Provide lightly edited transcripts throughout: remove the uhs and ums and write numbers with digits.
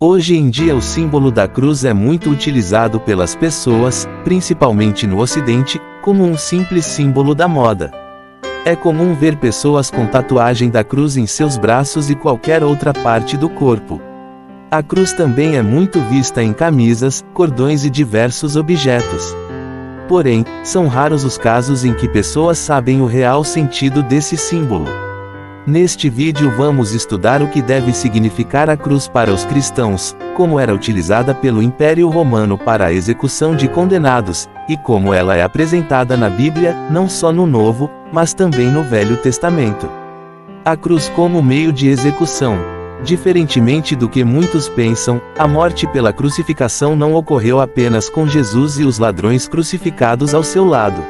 Hoje em dia o símbolo da cruz é muito utilizado pelas pessoas, principalmente no Ocidente, como um simples símbolo da moda. É comum ver pessoas com tatuagem da cruz em seus braços e qualquer outra parte do corpo. A cruz também é muito vista em camisas, cordões e diversos objetos. Porém, são raros os casos em que pessoas sabem o real sentido desse símbolo. Neste vídeo vamos estudar o que deve significar a cruz para os cristãos, como era utilizada pelo Império Romano para a execução de condenados, e como ela é apresentada na Bíblia, não só no Novo, mas também no Velho Testamento. A cruz como meio de execução. Diferentemente do que muitos pensam, a morte pela crucificação não ocorreu apenas com Jesus e os ladrões crucificados ao seu lado.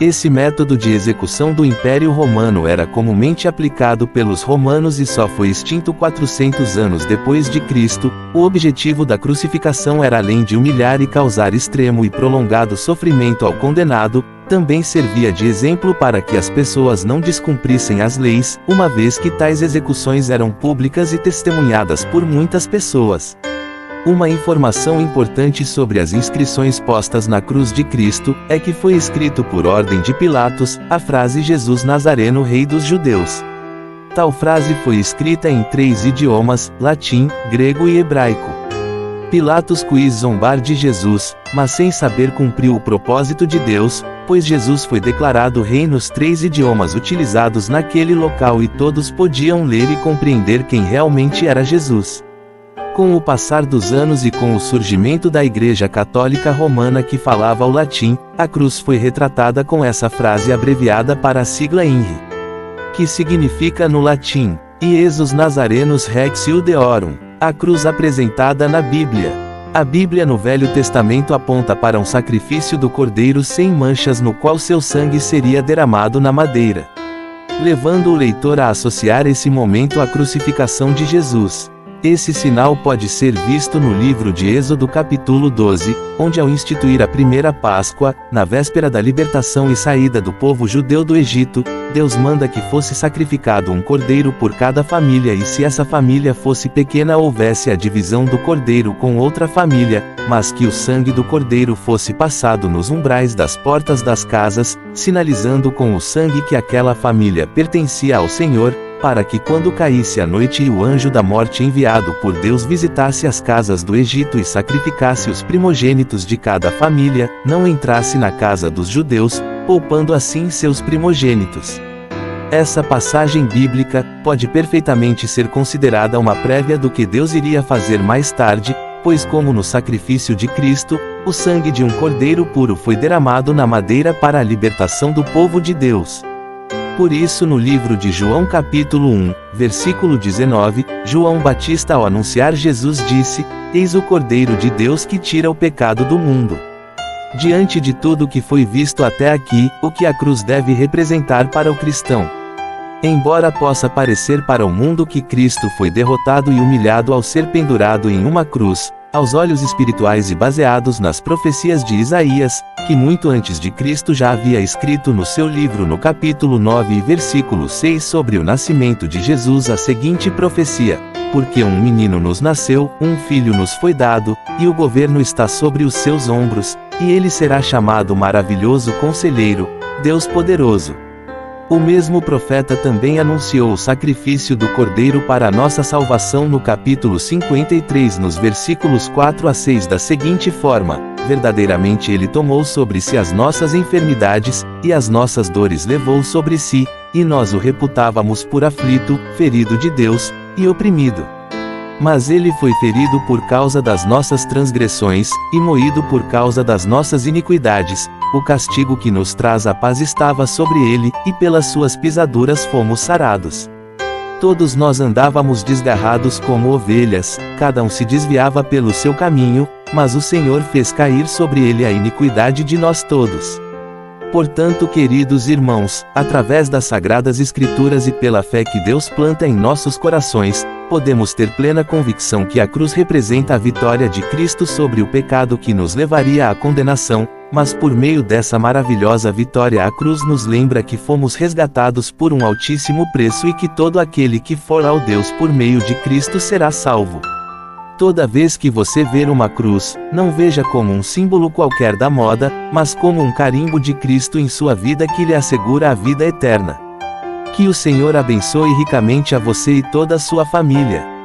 Esse método de execução do Império Romano era comumente aplicado pelos romanos e só foi extinto 400 anos depois de Cristo. O objetivo da crucificação era, além de humilhar e causar extremo e prolongado sofrimento ao condenado, também servia de exemplo para que as pessoas não descumprissem as leis, uma vez que tais execuções eram públicas e testemunhadas por muitas pessoas. Uma informação importante sobre as inscrições postas na cruz de Cristo, é que foi escrito por ordem de Pilatos, a frase Jesus Nazareno Rei dos Judeus. Tal frase foi escrita em 3 idiomas, latim, grego e hebraico. Pilatos quis zombar de Jesus, mas sem saber cumpriu o propósito de Deus, pois Jesus foi declarado rei nos 3 idiomas utilizados naquele local e todos podiam ler e compreender quem realmente era Jesus. Com o passar dos anos e com o surgimento da Igreja Católica Romana que falava o latim, a cruz foi retratada com essa frase abreviada para a sigla INRI, que significa no latim, Iesus Nazarenus Rex Iudeorum, a cruz apresentada na Bíblia. A Bíblia no Velho Testamento aponta para um sacrifício do cordeiro sem manchas no qual seu sangue seria derramado na madeira, levando o leitor a associar esse momento à crucificação de Jesus. Esse sinal pode ser visto no livro de Êxodo capítulo 12, onde ao instituir a primeira Páscoa, na véspera da libertação e saída do povo judeu do Egito, Deus manda que fosse sacrificado um cordeiro por cada família e se essa família fosse pequena houvesse a divisão do cordeiro com outra família, mas que o sangue do cordeiro fosse passado nos umbrais das portas das casas, sinalizando com o sangue que aquela família pertencia ao Senhor, para que quando caísse a noite e o anjo da morte enviado por Deus visitasse as casas do Egito e sacrificasse os primogênitos de cada família, não entrasse na casa dos judeus, poupando assim seus primogênitos. Essa passagem bíblica pode perfeitamente ser considerada uma prévia do que Deus iria fazer mais tarde, pois como no sacrifício de Cristo, o sangue de um cordeiro puro foi derramado na madeira para a libertação do povo de Deus. Por isso no livro de João capítulo 1, versículo 19, João Batista ao anunciar Jesus disse, Eis o Cordeiro de Deus que tira o pecado do mundo. Diante de tudo que foi visto até aqui, o que a cruz deve representar para o cristão? Embora possa parecer para o mundo que Cristo foi derrotado e humilhado ao ser pendurado em uma cruz, aos olhos espirituais e baseados nas profecias de Isaías, que muito antes de Cristo já havia escrito no seu livro no capítulo 9 e versículo 6 sobre o nascimento de Jesus a seguinte profecia, porque um menino nos nasceu, um filho nos foi dado, e o governo está sobre os seus ombros, e ele será chamado Maravilhoso Conselheiro, Deus Poderoso. O mesmo profeta também anunciou o sacrifício do Cordeiro para a nossa salvação no capítulo 53 nos versículos 4 a 6 da seguinte forma, verdadeiramente ele tomou sobre si as nossas enfermidades, e as nossas dores levou sobre si, e nós o reputávamos por aflito, ferido de Deus, e oprimido. Mas ele foi ferido por causa das nossas transgressões, e moído por causa das nossas iniquidades, o castigo que nos traz a paz estava sobre ele, e pelas suas pisaduras fomos sarados. Todos nós andávamos desgarrados como ovelhas, cada um se desviava pelo seu caminho, mas o Senhor fez cair sobre ele a iniquidade de nós todos. Portanto, queridos irmãos, através das Sagradas Escrituras e pela fé que Deus planta em nossos corações, podemos ter plena convicção que a cruz representa a vitória de Cristo sobre o pecado que nos levaria à condenação, mas por meio dessa maravilhosa vitória a cruz nos lembra que fomos resgatados por um altíssimo preço e que todo aquele que for ao Deus por meio de Cristo será salvo. Toda vez que você ver uma cruz, não veja como um símbolo qualquer da moda, mas como um carimbo de Cristo em sua vida que lhe assegura a vida eterna. Que o Senhor abençoe ricamente a você e toda a sua família.